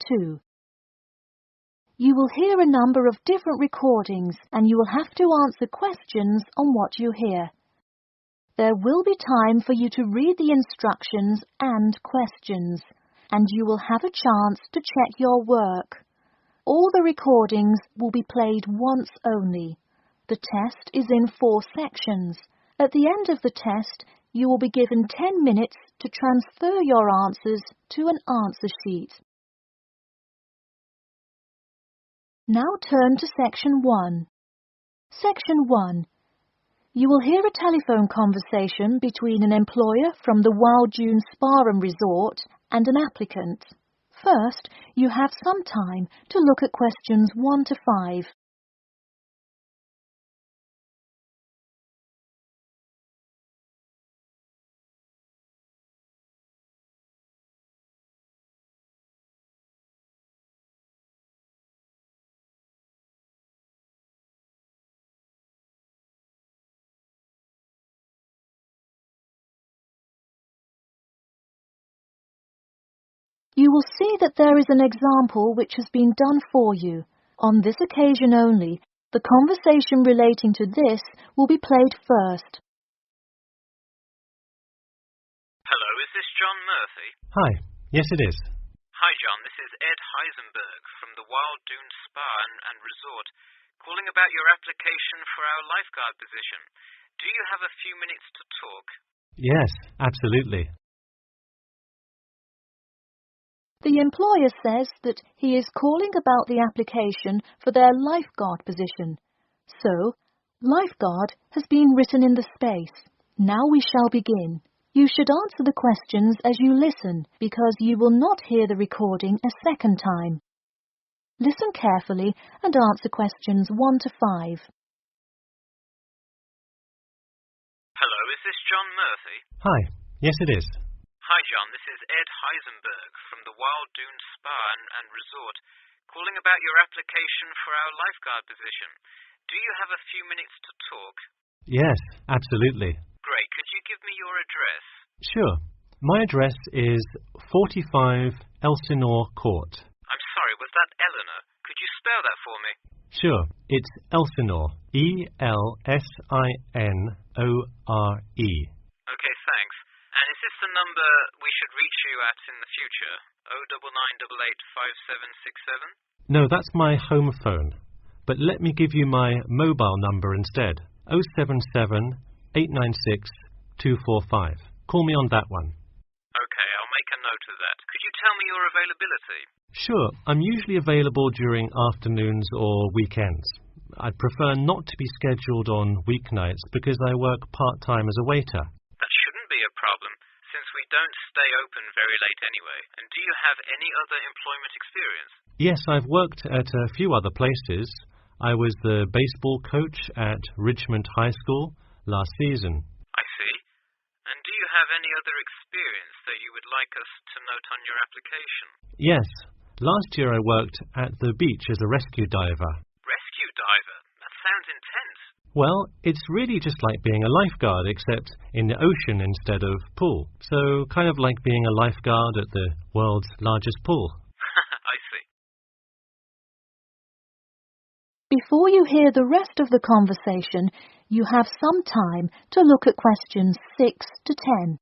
2. You will hear a number of different recordings and you will have to answer questions on what you hear. There will be time for you to read the instructions and questions, and you will have a chance to check your work. All the recordings will be played once only. The test is in 4 sections. At the end of the test, you will be given 10 minutes to transfer your answers to an answer sheet. Now turn to Section 1. Section 1. You will hear a telephone conversation between an employer from the Wild Dune Spa and Resort and an applicant. First, you have some time to look at questions 1 to 5. You will see that there is an example which has been done for you. On this occasion only, the conversation relating to this will be played first. Hello, is this John Murphy? Hi, yes it is. Hi John, this is Ed Heisenberg from the Wild Dune Spa and Resort, calling about your application for our lifeguard position. Do you have a few minutes to talk? Yes, absolutely. The employer says that he is calling about the application for their lifeguard position. So, lifeguard has been written in the space. Now we shall begin. You should answer the questions as you listen, because you will not hear the recording a second time. Listen carefully and answer questions 1 to 5. Hello, is this John Murphy? Hi, yes it is. Hi John, this is Ed Heisenberg from the Wild Dune Spa and Resort, calling about your application for our lifeguard position. Do you have a few minutes to talk? Yes, absolutely. Great, could you give me your address? Sure. My address is 45 Elsinore Court. I'm sorry, was that Eleanor? Could you spell that for me? Sure, it's Elsinore. E-L-S-I-N-O-R-E. Okay, thanks. And is this the number we should reach you at in the future? 099885767? No, that's my home phone. But let me give you my mobile number instead. 077 896 245. Call me on that one. Okay, I'll make a note of that. Could you tell me your availability? Sure, I'm usually available during afternoons or weekends. I'd prefer not to be scheduled on weeknights because I work part-time as a waiter. That shouldn't be a problem, since we don't stay open very late anyway. And do you have any other employment experience? Yes, I've worked at a few other places. I was the baseball coach at Richmond High School last season. I see. And do you have any other experience that you would like us to note on your application? Yes. Last year I worked at the beach as a rescue diver. Rescue diver? That sounds intense. Well, it's really just like being a lifeguard, except in the ocean instead of pool. So kind of like being a lifeguard at the world's largest pool. I see. Before you hear the rest of the conversation, you have some time to look at questions 6 to 10.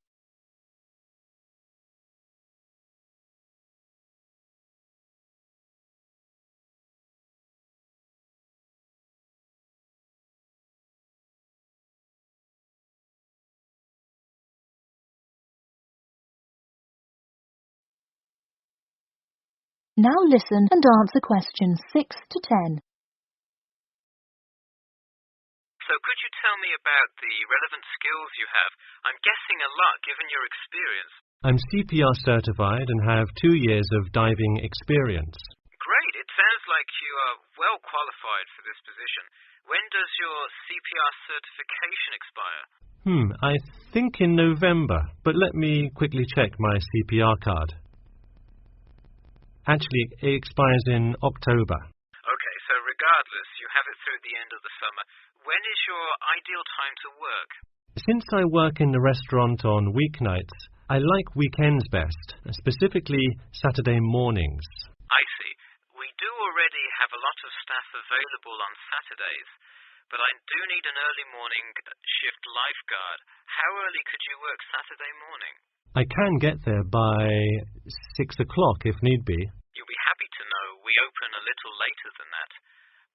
Now listen and answer questions 6 to 10. So could you tell me about the relevant skills you have? I'm guessing a lot given your experience. I'm CPR certified and have 2 years of diving experience. Great, it sounds like you are well qualified for this position. When does your CPR certification expire? I think in November, but let me quickly check my CPR card. Actually, it expires in October. Okay, so regardless, you have it through the end of the summer. When is your ideal time to work? Since I work in the restaurant on weeknights, I like weekends best, specifically Saturday mornings. I staff available on Saturdays, but I do need an early morning shift lifeguard. How early could you work Saturday morning? I can get there by 6 o'clock if need be. You'll be happy to know we open a little later than that,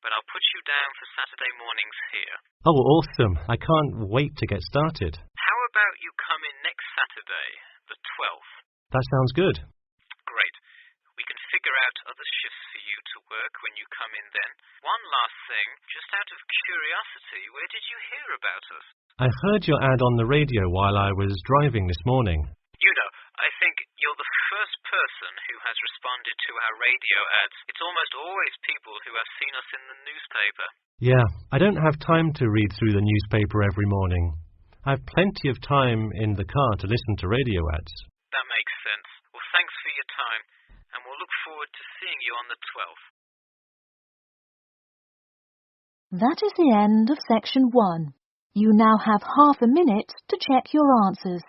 but I'll put you down for Saturday mornings here. Oh, awesome. I can't wait to get started. How about you come in next Saturday, the 12th? That sounds good. Great. We can figure out other shifts for you to work when you come in then. One last thing, just out of curiosity, where did you hear about us? I heard your ad on the radio while I was driving this morning. You know, I think you're the first person who has responded to our radio ads. It's almost always people who have seen us in the newspaper. Yeah, I don't have time to read through the newspaper every morning. I have plenty of time in the car to listen to radio ads. That makes sense. Well, thanks for your time, and we'll look forward to seeing you on the 12th. That is the end of section 1. You now have half a minute to check your answers.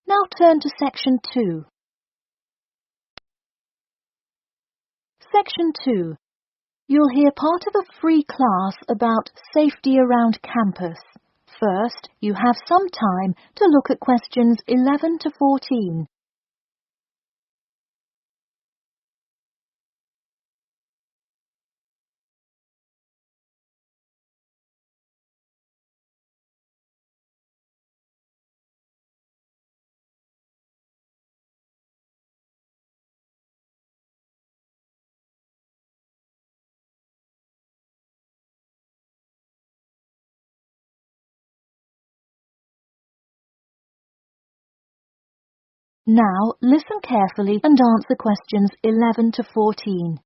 Now turn to section 2. Section 2. You'll hear part of a free class about safety around campus. First, you have some time to look at questions 11 to 14. Now, listen carefully and answer questions 11 to 14.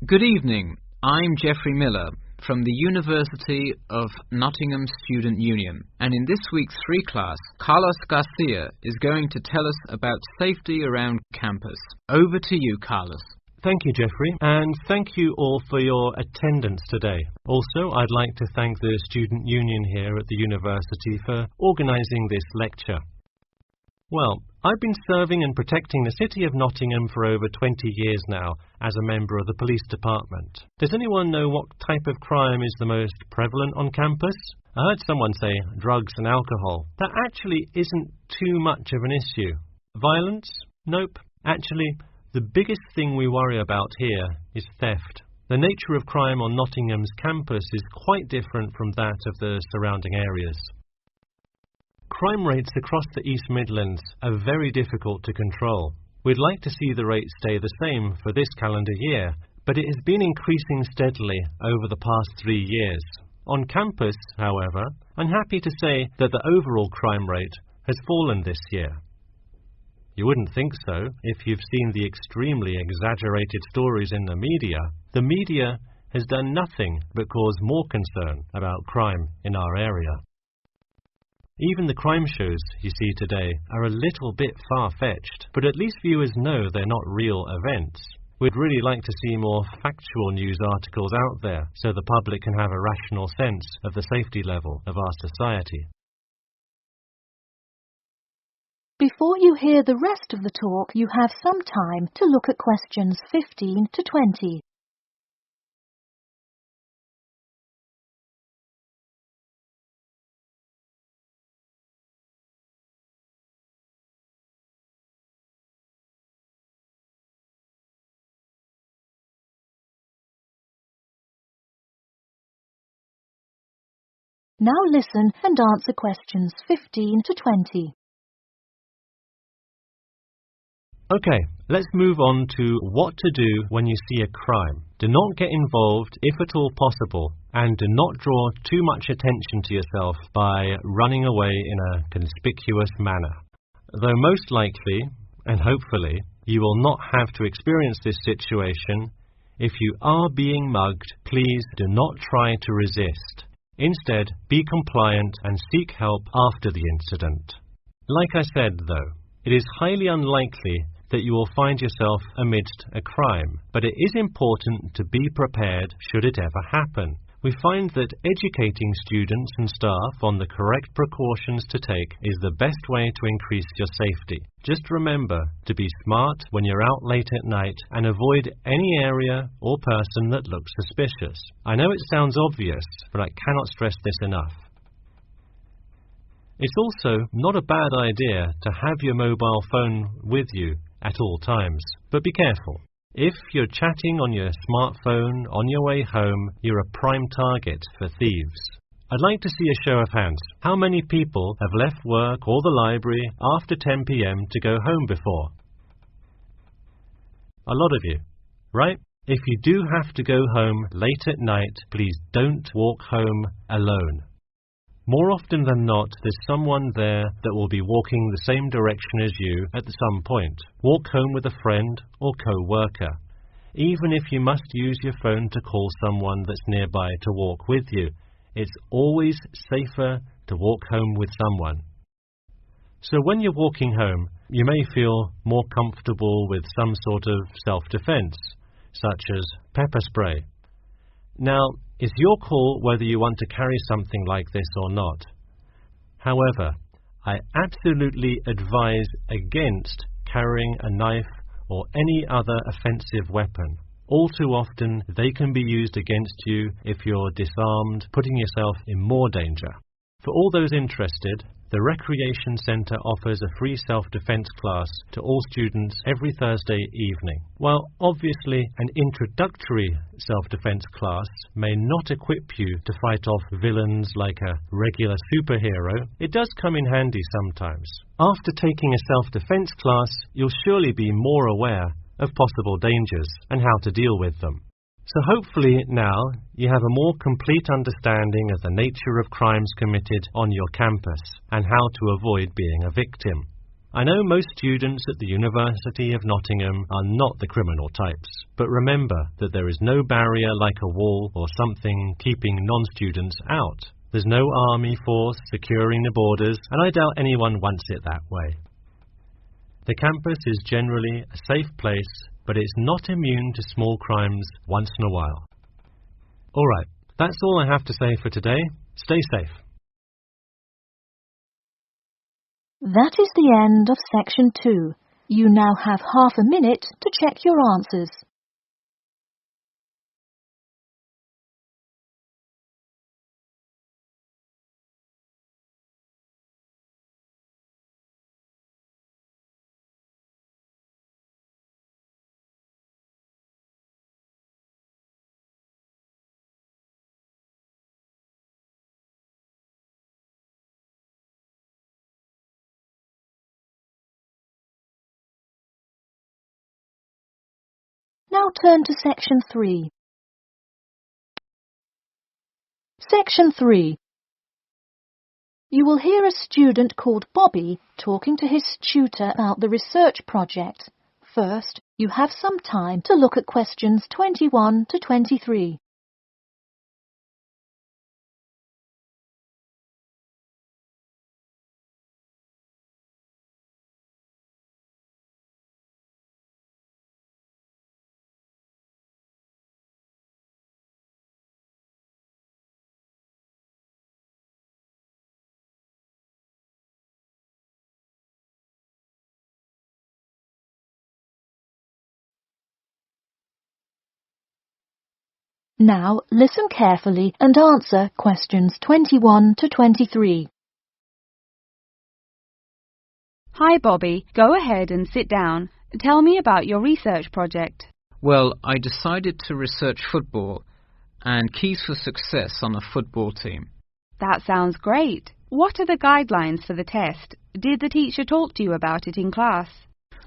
Good evening. I'm Geoffrey Miller from the University of Nottingham Student Union, and in this week's free class, Carlos Garcia is going to tell us about safety around campus. Over to you, Carlos. Thank you, Geoffrey, and thank you all for your attendance today. Also, I'd like to thank the Student Union here at the university for organising this lecture. Well, I've been serving and protecting the City of Nottingham for over 20 years now as a member of the police department. Does anyone know what type of crime is the most prevalent on campus? I heard someone say drugs and alcohol. That actually isn't too much of an issue. Violence? Nope. Actually, the biggest thing we worry about here is theft. The nature of crime on Nottingham's campus is quite different from that of the surrounding areas. Crime rates across the East Midlands are very difficult to control. We'd like to see the rate stay the same for this calendar year, but it has been increasing steadily over the past 3 years. On campus, however, I'm happy to say that the overall crime rate has fallen this year. You wouldn't think so if you've seen the extremely exaggerated stories in the media. The media has done nothing but cause more concern about crime in our area. Even the crime shows you see today are a little bit far-fetched, but at least viewers know they're not real events. We'd really like to see more factual news articles out there so the public can have a rational sense of the safety level of our society. Before you hear the rest of the talk, you have some time to look at questions 15 to 20. Now listen and answer questions 15 to 20. Okay, let's move on to what to do when you see a crime. Do not get involved if at all possible, and do not draw too much attention to yourself by running away in a conspicuous manner. Though most likely, and hopefully, you will not have to experience this situation, If you are being mugged, please do not try to resist. Instead, be compliant and seek help after the incident. Like I said, though, it is highly unlikely that you will find yourself amidst a crime, but it is important to be prepared should it ever happen. We find that educating students and staff on the correct precautions to take is the best way to increase your safety. Just remember to be smart when you're out late at night and avoid any area or person that looks suspicious. I know it sounds obvious, but I cannot stress this enough. It's also not a bad idea to have your mobile phone with you at all times, but be careful. If you're chatting on your smartphone on your way home, you're a prime target for thieves. I'd like to see a show of hands. How many people have left work or the library after 10 p.m. to go home before? A lot of you, right? If you do have to go home late at night, please don't walk home alone. More often than not, there's someone there that will be walking the same direction as you at some point. Walk home with a friend or co-worker. Even if you must use your phone to call someone that's nearby to walk with you, it's always safer to walk home with someone. So when you're walking home, you may feel more comfortable with some sort of self-defense, such as pepper spray. Now, it's your call whether you want to carry something like this or not. However, I absolutely advise against carrying a knife or any other offensive weapon. All too often, they can be used against you if you're disarmed, putting yourself in more danger. For all those interested, the Recreation Centre offers a free self-defense class to all students every Thursday evening. While obviously an introductory self-defense class may not equip you to fight off villains like a regular superhero, it does come in handy sometimes. After taking a self-defense class, you'll surely be more aware of possible dangers and how to deal with them. So hopefully now you have a more complete understanding of the nature of crimes committed on your campus and how to avoid being a victim. I know most students at the University of Nottingham are not the criminal types, but remember that there is no barrier like a wall or something keeping non-students out. There's no army force securing the borders, and I doubt anyone wants it that way. The campus is generally a safe place, but it's not immune to small crimes once in a while. Alright, that's all I have to say for today. Stay safe. That is the end of section 2. You now have half a minute to check your answers. Now turn to section 3. Section 3. You will hear a student called Bobby talking to his tutor about the research project. First, you have some time to look at questions 21 to 23. Now, listen carefully and answer questions 21 to 23. Hi, Bobby. Go ahead and sit down. Tell me about your research project. Well, I decided to research football and keys for success on a football team. That sounds great. What are the guidelines for the test? Did the teacher talk to you about it in class?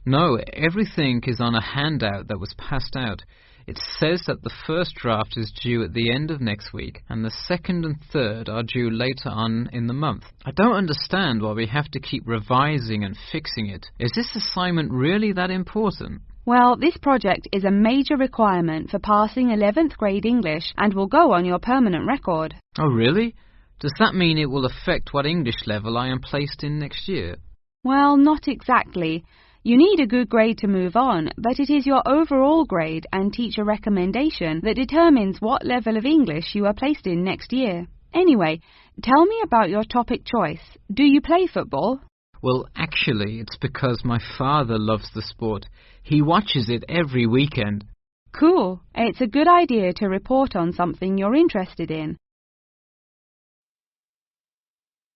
No, everything is on a handout that was passed out. It says that the first draft is due at the end of next week, and the second and third are due later on in the month. I don't understand why we have to keep revising and fixing it. Is this assignment really that important? Well, this project is a major requirement for passing 11th grade English and will go on your permanent record. Oh, really? Does that mean it will affect what English level I am placed in next year? Well, not exactly. You need a good grade to move on, but it is your overall grade and teacher recommendation that determines what level of English you are placed in next year. Anyway, tell me about your topic choice. Do you play football? Well, actually, it's because my father loves the sport. He watches it every weekend. Cool. It's a good idea to report on something you're interested in.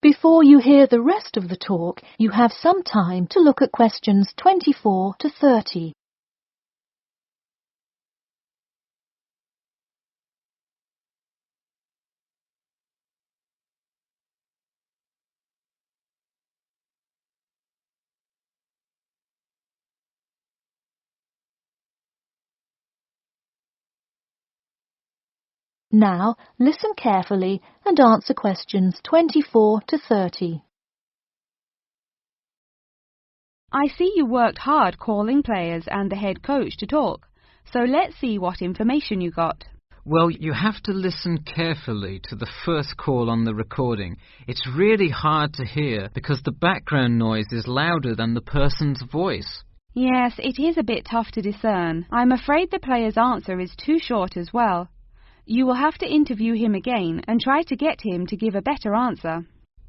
Before you hear the rest of the talk, you have some time to look at questions 24 to 30. Now, listen carefully and answer questions 24 to 30. I see you worked hard calling players and the head coach to talk, so let's see what information you got. Well, you have to listen carefully to the first call on the recording. It's really hard to hear because the background noise is louder than the person's voice. Yes, it is a bit tough to discern. I'm afraid the player's answer is too short as well. You will have to interview him again and try to get him to give a better answer.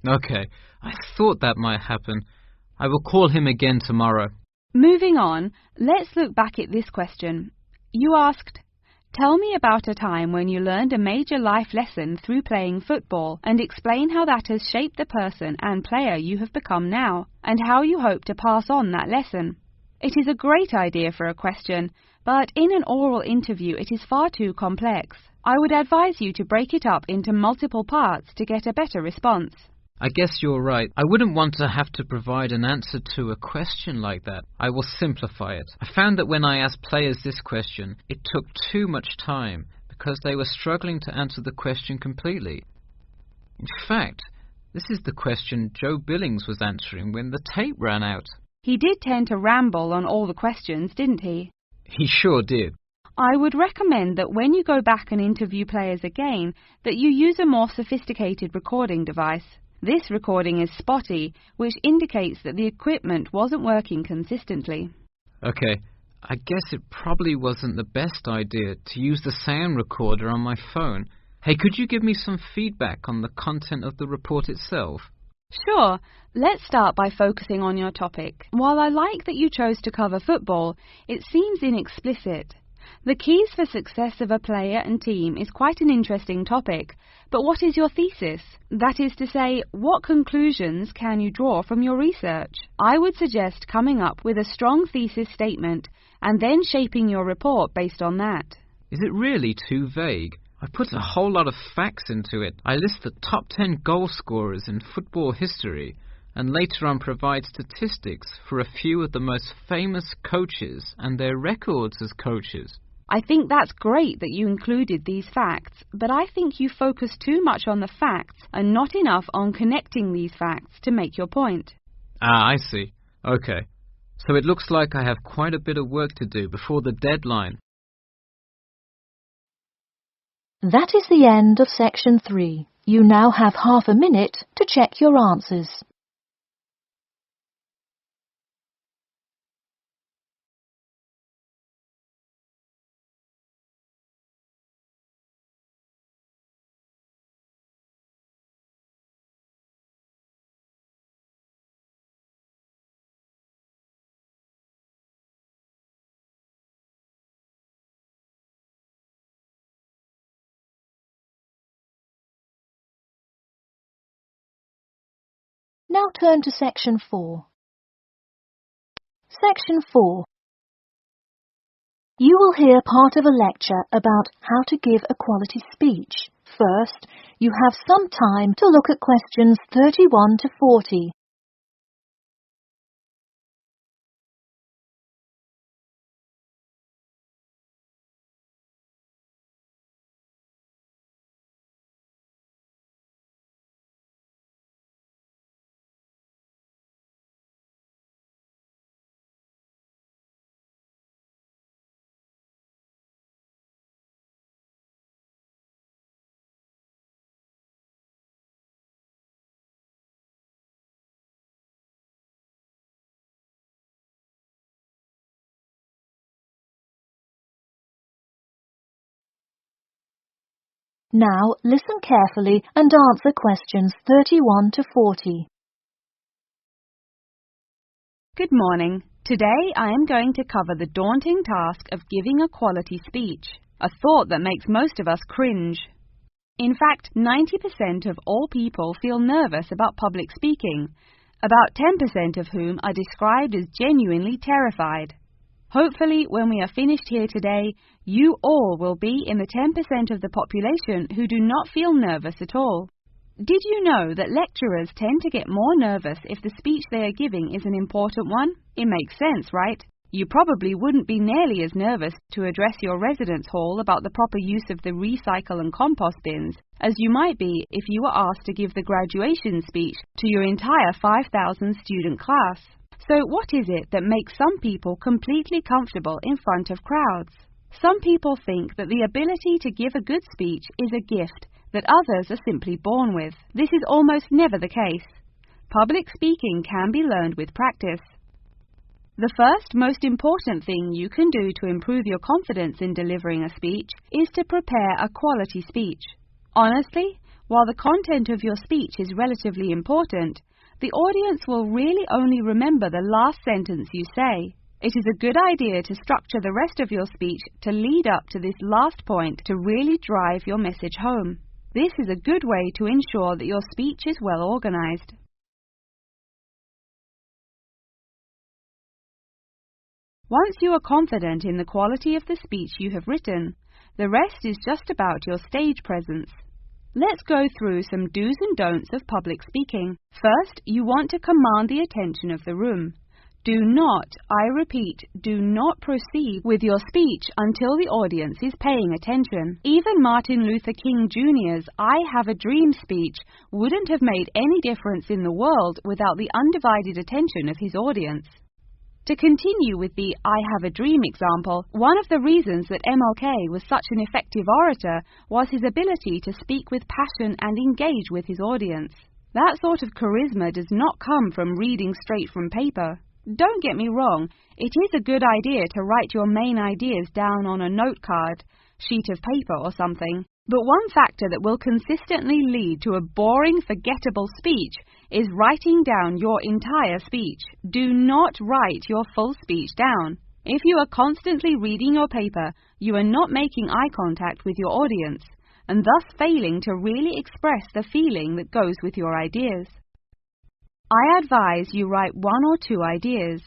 Okay, I thought that might happen. I will call him again tomorrow. Moving on, let's look back at this question. You asked, tell me about a time when you learned a major life lesson through playing football and explain how that has shaped the person and player you have become now and how you hope to pass on that lesson. It is a great idea for a question, but in an oral interview it is far too complex. I would advise you to break it up into multiple parts to get a better response. I guess you're right. I wouldn't want to have to provide an answer to a question like that. I will simplify it. I found that when I asked players this question, it took too much time because they were struggling to answer the question completely. In fact, this is the question Joe Billings was answering when the tape ran out. He did tend to ramble on all the questions, didn't he? He sure did. I would recommend that when you go back and interview players again, that you use a more sophisticated recording device. This recording is spotty, which indicates that the equipment wasn't working consistently. Okay, I guess it probably wasn't the best idea to use the sound recorder on my phone. Hey, could you give me some feedback on the content of the report itself? Sure. Let's start by focusing on your topic. While I like that you chose to cover football, it seems inexplicit. The keys for success of a player and team is quite an interesting topic, but what is your thesis? That is to say, what conclusions can you draw from your research? I would suggest coming up with a strong thesis statement and then shaping your report based on that. Is it really too vague? I put a whole lot of facts into it. I list the top 10 goal scorers in football history and later on provide statistics for a few of the most famous coaches and their records as coaches. I think that's great that you included these facts, but I think you focus too much on the facts and not enough on connecting these facts to make your point. Ah, I see. Okay. So it looks like I have quite a bit of work to do before the deadline. That is the end of section 3. You now have half a minute to check your answers. Now turn to section 4. Section 4. You will hear part of a lecture about how to give a quality speech. First, you have some time to look at questions 31 to 40. Now listen carefully and answer questions 31 to 40. Good morning. Today I am going to cover the daunting task of giving a quality speech, a thought that makes most of us cringe. In fact, 90% of all people feel nervous about public speaking, about 10% of whom are described as genuinely terrified. Hopefully, when we are finished here today, you all will be in the 10% of the population who do not feel nervous at all. Did you know that lecturers tend to get more nervous if the speech they are giving is an important one? It makes sense, right? You probably wouldn't be nearly as nervous to address your residence hall about the proper use of the recycle and compost bins as you might be if you were asked to give the graduation speech to your entire 5,000 student class. So what is it that makes some people completely comfortable in front of crowds? Some people think that the ability to give a good speech is a gift that others are simply born with. This is almost never the case. Public speaking can be learned with practice. The first most important thing you can do to improve your confidence in delivering a speech is to prepare a quality speech. Honestly, while the content of your speech is relatively important, the audience will really only remember the last sentence you say. It is a good idea to structure the rest of your speech to lead up to this last point to really drive your message home. This is a good way to ensure that your speech is well organized. Once you are confident in the quality of the speech you have written, the rest is just about your stage presence. Let's go through some do's and don'ts of public speaking. First, you want to command the attention of the room. Do not, I repeat, do not proceed with your speech until the audience is paying attention. Even Martin Luther King Jr.'s I Have a Dream speech wouldn't have made any difference in the world without the undivided attention of his audience. To continue with the I Have a Dream example, one of the reasons that MLK was such an effective orator was his ability to speak with passion and engage with his audience. That sort of charisma does not come from reading straight from paper. Don't get me wrong, it is a good idea to write your main ideas down on a note card, sheet of paper or something. But one factor that will consistently lead to a boring, forgettable speech is writing down your entire speech. Do not write your full speech down. If you are constantly reading your paper, you are not making eye contact with your audience, and thus failing to really express the feeling that goes with your ideas. I advise you write 1 or 2 ideas,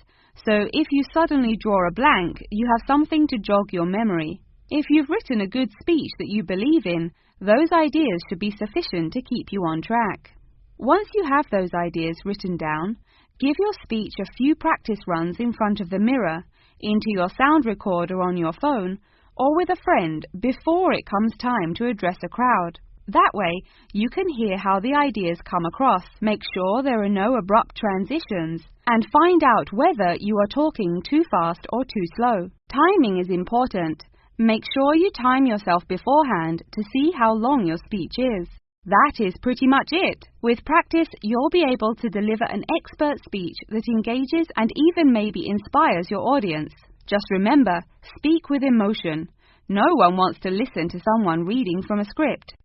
so if you suddenly draw a blank, you have something to jog your memory. If you've written a good speech that you believe in, those ideas should be sufficient to keep you on track. Once you have those ideas written down, give your speech a few practice runs in front of the mirror, into your sound recorder on your phone, or with a friend before it comes time to address a crowd. That way, you can hear how the ideas come across, make sure there are no abrupt transitions, and find out whether you are talking too fast or too slow. Timing is important. Make sure you time yourself beforehand to see how long your speech is. That is pretty much it. With practice, you'll be able to deliver an expert speech that engages and even maybe inspires your audience. Just remember, speak with emotion. No one wants to listen to someone reading from a script.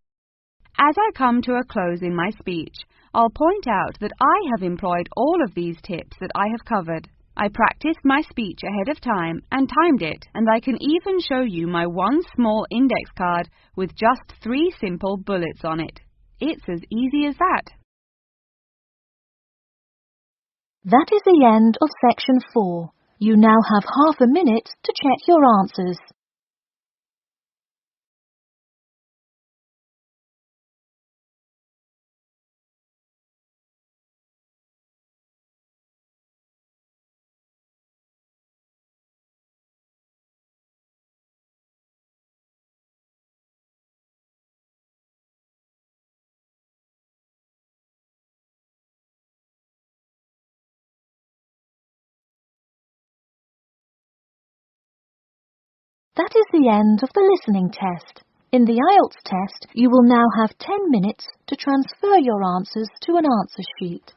As I come to a close in my speech, I'll point out that I have employed all of these tips that I have covered. I practiced my speech ahead of time and timed it, and I can even show you my one small index card with just 3 simple bullets on it. It's as easy as that. That is the end of section 4. You now have half a minute to check your answers. That is the end of the listening test. In the Ielts test, you will now have 10 minutes to transfer your answers to an answer sheet.